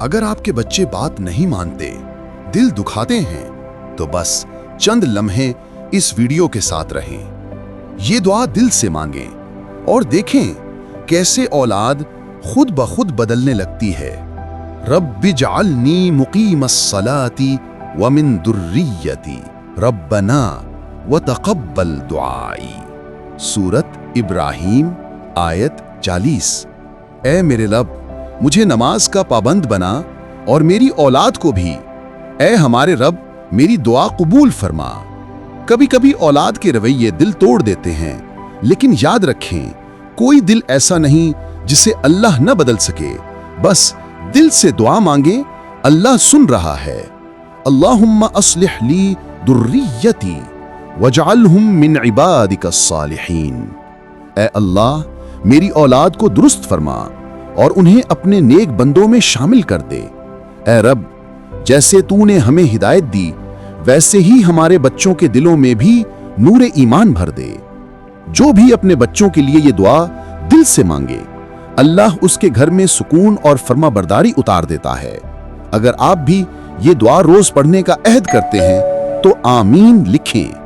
अगर आपके बच्चे बात नहीं मानते, दिल दुखाते हैं, तो बस चंद लम्हे इस वीडियो के साथ रहें। ये दुआ दिल से मांगें और देखें कैसे औलाद खुद ब खुद बदलने लगती है। रब्बिजअलनी मुकीमस्सलाती व मिन दुर्रियती रब्बना व तक़ब्बल दुआई। सूरत इब्राहीम आयत 40। ए मेरे रब, मुझे नमाज का पाबंद बना और मेरी औलाद को भी। ए हमारे रब, मेरी दुआ कबूल फरमा। कभी कभी औलाद के रवैये दिल तोड़ देते हैं, लेकिन याद रखें, कोई दिल ऐसा नहीं जिसे अल्लाह न बदल सके। बस दिल से दुआ मांगे, अल्लाह सुन रहा है। अल्लाहुम्मा अस्लिह ली दुर्रियती वजअलहुम मिन इबादिकस सालिहीन। ए अल्लाह, मेरी औलाद को दुरुस्त फरमा और उन्हें अपने नेक बंदों में शामिल कर दे। ए रब, जैसे तूने हमें हिदायत दी, वैसे ही हमारे बच्चों के दिलों में भी नूरे ईमान भर दे। जो भी अपने बच्चों के लिए ये दुआ दिल से मांगे, अल्लाह उसके घर में सुकून और फर्माबरदारी उतार देता है। अगर आप भी ये दुआ रोज पढ़ने का अहद करते हैं तो आमीन लिखें।